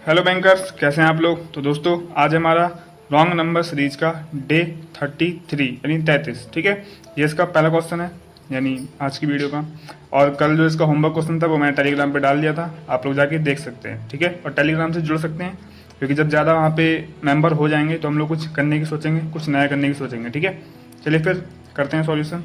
Hello bankers, कैसे हैं आप लोग। तो दोस्तों आज हमारा रॉन्ग नंबर सीरीज का डे 33 यानी 33, ठीक है। ये इसका पहला क्वेश्चन है यानी आज की वीडियो का। और कल जो इसका होमवर्क क्वेश्चन था वो मैंने टेलीग्राम पे डाल दिया था, आप लोग जाके देख सकते हैं, ठीक है। और टेलीग्राम से जुड़ सकते हैं क्योंकि जब ज़्यादा वहाँ पे मेंबर हो जाएंगे तो हम लोग कुछ करने की सोचेंगे, कुछ नया करने की सोचेंगे, ठीक है। चलिए फिर करते हैं सॉल्यूशन।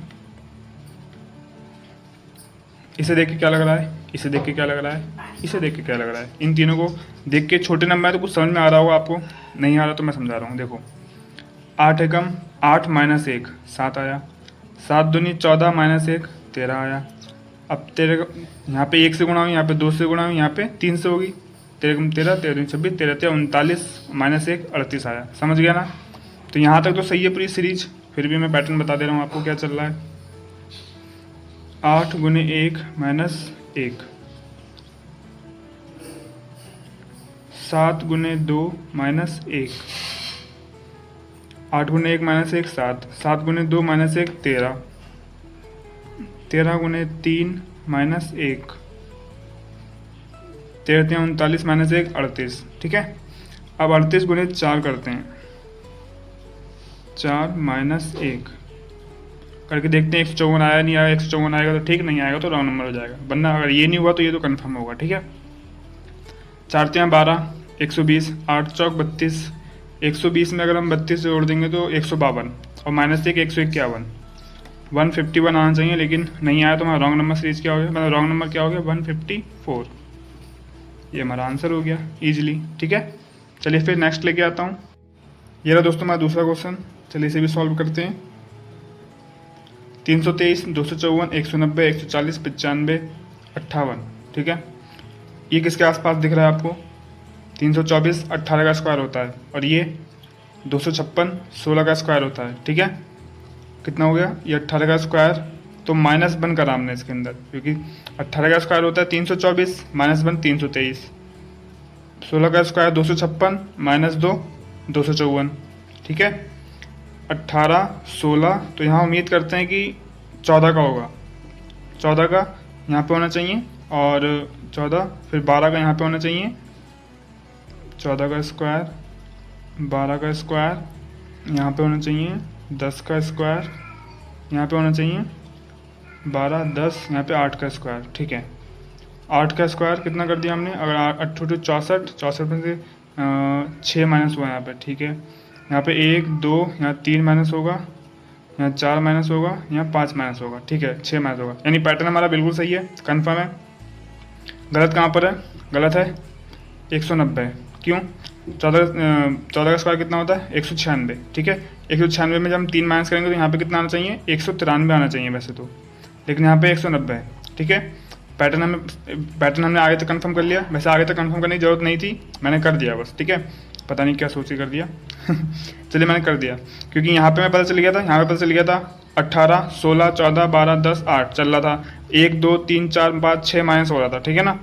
इसे देख के क्या लग रहा है, इसे देख के क्या लग रहा है, इसे देख के क्या लग रहा है। इन तीनों को देख के छोटे नंबर है तो कुछ समझ में आ रहा होगा आपको, नहीं आ रहा तो मैं समझा रहा हूँ। देखो 8 एकम 8 माइनस 1 7 आया, 7 दूनी 14 माइनस 1 13 आया। अब तेरे यहाँ पे 1 से गुणा हुई, यहाँ पे 2 से गुणा हुई, यहाँ पे 3 से होगी। 13 एकम 13, 13 दूनी 26, 13 13 39 माइनस 1 38 आया। समझ गया ना। तो यहाँ तक तो सही है पूरी सीरीज, फिर भी मैं पैटर्न बता दे रहा हूँ आपको क्या चल रहा है। 8 गुने 1 माइनस 1, 7 गुने 2 माइनस 1, 8 गुने 1 माइनस 1 7, 7 गुने 2 माइनस 1 13, 13 गुने 3 माइनस 1, 13 3 39 माइनस 1 38, ठीक है। अब 38 गुने 4 करते हैं, 4 माइनस 1 करके देखते हैं 154 आया नहीं आया। 154 आएगा तो ठीक, नहीं आएगा तो रॉन्ग नंबर हो जाएगा, वरना अगर ये नहीं हुआ तो ये तो कंफर्म होगा, ठीक है। 4 3 12, 120, 8 चौक 32, 120 में अगर हम 32 जोड़ देंगे तो 152 और माइनस 1 151, 151 आना चाहिए लेकिन नहीं आया तो हमारा रॉन्ग नंबर सीरीज क्या हो गया, मतलब रॉन्ग नंबर क्या हो गया 154। ये हमारा आंसर हो गया ईजिली, ठीक है। चलिए फिर नेक्स्ट लेके आता हूँ। ये रहा दोस्तों हमारा दूसरा क्वेश्चन, चलिए इसे भी सॉल्व करते हैं। 323, 254, 190, 140, 95, 58, ठीक है। ये किसके आसपास दिख रहा है आपको। 324 18 का स्क्वायर होता है और ये 256 16 का स्क्वायर होता है, ठीक है। कितना हो गया ये 18 का स्क्वायर, तो माइनस वन करा हमने इसके अंदर क्योंकि 18 का स्क्वायर होता है 324, माइनस वन 323, 16 का स्क्वायर 256 माइनस 2 254, ठीक है। 18 16, तो यहाँ उम्मीद करते हैं कि 14 का होगा, 14 का यहाँ पे होना चाहिए और 14 फिर 12 का यहाँ पे होना चाहिए। 14 का स्क्वायर 12 का स्क्वायर यहाँ पे होना चाहिए, 10 का स्क्वायर यहाँ पे होना चाहिए, 12 10 यहाँ पे 8 का स्क्वायर, ठीक है। 8 का स्क्वायर कितना कर दिया हमने, अगर 8 टू 64, 64 में से 6 माइनस हुआ यहाँ पे, ठीक है। यहाँ पे 1 2 यहाँ 3 माइनस होगा, यहाँ 4 माइनस होगा, यहाँ 5 माइनस होगा, ठीक है। 6 माइनस होगा, यानी पैटर्न हमारा बिल्कुल सही है, कन्फर्म है। गलत कहाँ पर है, गलत है 190, क्यों। 14 का स्क्वायर कितना होता है 196, ठीक है। 196 में जब हम 3 माइनस करेंगे तो यहाँ पे कितना आना चाहिए 193 आना चाहिए वैसे तो, लेकिन यहाँ पे 190 है, ठीक है। पैटर्न हमने आगे तक कंफर्म कर लिया, वैसे आगे तक कंफर्म करने की जरूरत नहीं थी, मैंने कर दिया बस, ठीक है। पता नहीं क्या सोच के कर दिया चलिए मैंने कर दिया क्योंकि यहाँ पे मैं पता चल गया था, यहाँ पे पता चल गया था 18 16 14 12 10 8 चल रहा था, 1 2 3 4 5 6 माइनस हो रहा था, ठीक है ना।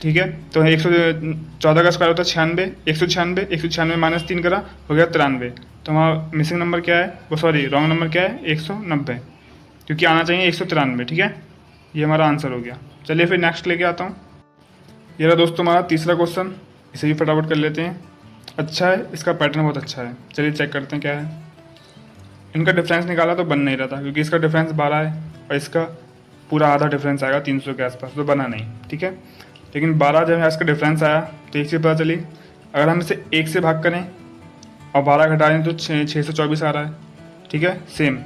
ठीक है, तो 114 का स्क्वायर होता है 96, 196, 196 माइनस 3 करा हो गया 93। तो हमारा मिसिंग नंबर क्या है, वो सॉरी रॉन्ग नंबर क्या है 190, क्योंकि आना चाहिए 193, ठीक है। ये हमारा आंसर हो गया। चलिए फिर नेक्स्ट लेके आता हूँ। ये रहा दोस्तों हमारा तीसरा क्वेश्चन, इसे भी फटाफट कर लेते हैं। अच्छा है, इसका पैटर्न बहुत अच्छा है, चलिए चेक करते हैं क्या है। इनका डिफरेंस निकाला तो बन नहीं रहा था क्योंकि इसका डिफरेंस 12 है और इसका पूरा आधा डिफरेंस आएगा 300 के आसपास, तो बना नहीं, ठीक है। लेकिन 12 जब इसका डिफरेंस आया तो एक चीज़ पता चली, अगर हम इसे 1 से भाग करें और 12 घटा दें तो 624 आ रहा है, ठीक है। सेम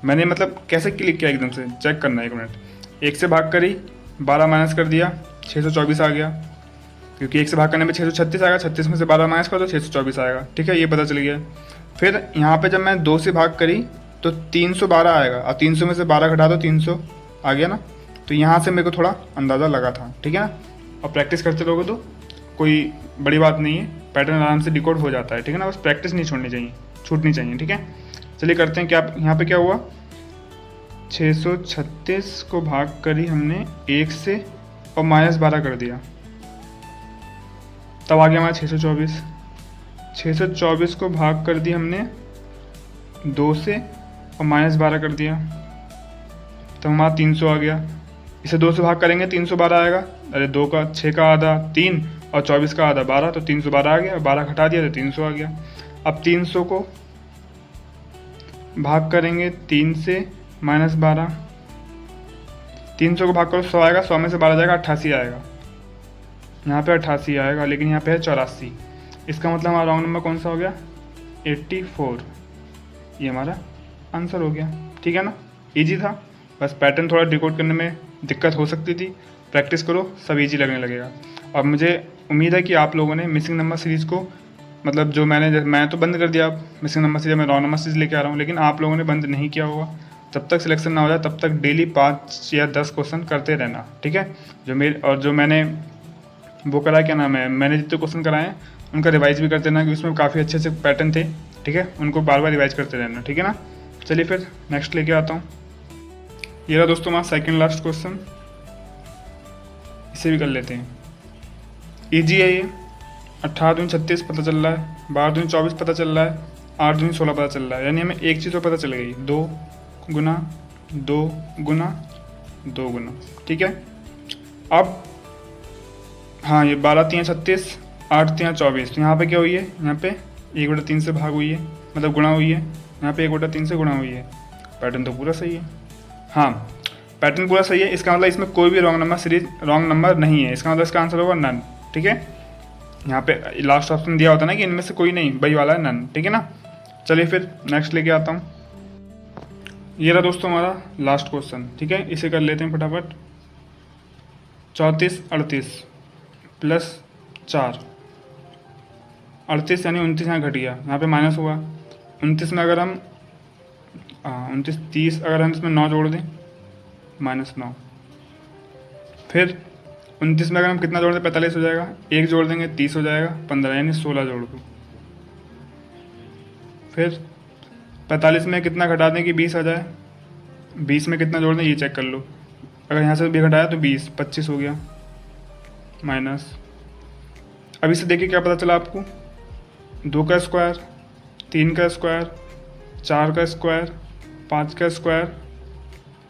मैंने मतलब कैसे क्लिक किया एकदम से, चेक करना है 1 मिनट। 1 से भाग करी, 12 माइनस कर दिया, 624 आ गया, क्योंकि 1 से भाग करने में 636 आएगा, 36 में से 12 माइनस कर तो 624 आएगा, ठीक है। ये पता चल गया। फिर यहाँ पे जब मैं 2 से भाग करी तो 312 आएगा और 300 में से 12 घटा दो 300 आ गया ना। तो यहाँ से मेरे को थोड़ा अंदाज़ा लगा था, ठीक है ना। और प्रैक्टिस करते रहोगे तो कोई बड़ी बात नहीं है, पैटर्न आराम से डिकोड हो जाता है, ठीक है ना। बस प्रैक्टिस नहीं छोड़नी चाहिए, छूटनी चाहिए, ठीक है। चलिए करते हैं क्या यहाँ पे क्या हुआ, 636 को भाग करी हमने 1 से और माइनस 12 कर दिया, तब आ गया हमारा 624। 624 को भाग कर दिया हमने 2 से और माइनस 12 कर दिया, तब हमारा 300 आ गया। इसे 2 से भाग करेंगे 312 आएगा, अरे 2 का 6 का आधा 3 और 24 का आधा 12, तो 312 आ गया। 12 घटा दिया तो 300 आ गया। अब 300 को भाग करेंगे 3 से -12, 300 को भाग करो 100 आएगा, 100 में से 12 जाएगा 88 आएगा। यहाँ पे 88 आएगा, लेकिन यहाँ पे है 84। इसका मतलब हमारा रॉन्ग नंबर कौन सा हो गया? 84। ये हमारा आंसर हो गया। ठीक है ना, इजी था। बस पैटर्न थोड़ा डिकोड करने में दिक्कत हो सकती थी, प्रैक्टिस करो सब इजी लगने लगेगा। और मुझे उम्मीद है कि आप लोगों ने मिसिंग नंबर सीरीज़ को, मतलब जो मैं तो बंद कर दिया अब मिसिंग नंबर सीरीज, मैं रॉन्ग नंबर सीरीज लेके आ रहा हूँ, लेकिन आप लोगों ने बंद नहीं किया होगा। जब तक सिलेक्शन ना हो जाए तब तक डेली 5 या 10 क्वेश्चन करते रहना, ठीक है। जो मैंने वो करा, क्या नाम है, मैंने जितने क्वेश्चन कराए हैं उनका रिवाइज भी करते रहना, क्योंकि उसमें काफ़ी अच्छे अच्छे पैटर्न थे, ठीक है। उनको बार बार रिवाइज करते रहना, ठीक है ना। चलिए फिर नेक्स्ट लेके आता हूँ। ये रहा दोस्तों हमारा सेकंड लास्ट क्वेश्चन, इसे भी कर लेते हैं। ईजी है ये। 18 दूनी 36 पता चल रहा है, 12 दूनी 24 पता चल रहा है, 8 दूनी 16 पता चल रहा है। यानी हमें एक चीज़ तो पता चल गई, 2 गुना 2 गुना 2 गुना, ठीक है। अब हाँ, ये 12 3 36, 8 3 24, तो यहाँ पे क्या हुई है, यहाँ पे 1/3 से भाग हुई है, मतलब गुणा हुई है। यहाँ पे 1/3 से गुणा हुई है। पैटर्न तो पूरा सही है। हाँ, पैटर्न पूरा सही है। इसका मतलब इसमें कोई भी रॉन्ग नंबर नहीं है। इसका मतलब इसका आंसर होगा नन, ठीक है। यहाँ पे लास्ट ऑप्शन दिया होता है ना कि इनमें से कोई नहीं, वही वाला है नन, ठीक है ना। चलिए फिर नेक्स्ट लेके आता हूँ। ये रहा दोस्तों हमारा लास्ट क्वेश्चन, ठीक है। इसे कर लेते हैं फटाफट। 34 38 प्लस 4, 38 यानी 29 यहाँ घट गया, यहाँ पे माइनस हुआ। 29 में अगर हम 29 30, अगर हम इसमें 9 जोड़ दें, -9। फिर 29 में अगर हम कितना जोड़ दें, 45 हो जाएगा। 1 जोड़ देंगे 30 हो जाएगा, 15 यानी 16 जोड़ दो। फिर 45 में कितना घटा दें कि 20 आ जाए, 20 में कितना जोड़ दें ये चेक कर लो। अगर यहाँ से भी घटाया तो 20, 25 हो गया माइनस। अब इसे देखिए क्या पता चला आपको, 2 का स्क्वायर, 3 का स्क्वायर, 4 का स्क्वायर, 5 का स्क्वायर,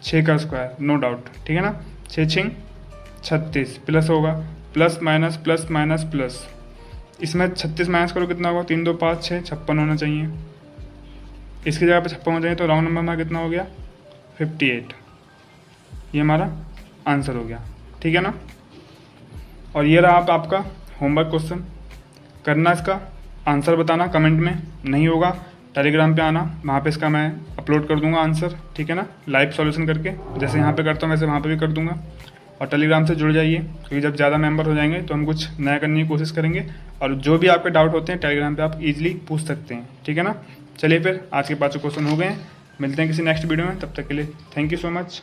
6 का स्क्वायर, नो डाउट, ठीक है ना। 6 6 36 प्लस होगा, plus minus plus minus plus. इसमें 36 माइनस करो कितना होगा, 3 2 5 6, 56 होना चाहिए। इसकी जगह पे 56 होना चाहिए, तो रॉन्ग नंबर हमारा कितना हो गया, 58। ये हमारा आंसर हो गया, ठीक है ना। और ये रहा आपका होमवर्क क्वेश्चन। करना, इसका आंसर बताना कमेंट में, नहीं होगा टेलीग्राम पे आना, वहाँ पे इसका मैं अपलोड कर दूंगा आंसर, ठीक है ना, लाइव सॉल्यूशन करके। जैसे यहाँ पे करता हूँ वैसे वहाँ पे भी कर दूंगा। और टेलीग्राम से जुड़ जाइए, क्योंकि जब ज़्यादा मेंबर हो जाएंगे तो हम कुछ नया करने की कोशिश करेंगे। और जो भी आपके डाउट होते हैं टेलीग्राम पे आप इजीली पूछ सकते हैं, ठीक है ना। चलिए फिर आज के 5 क्वेश्चन हो गए हैं। मिलते हैं किसी नेक्स्ट वीडियो में, तब तक के लिए थैंक यू सो मच।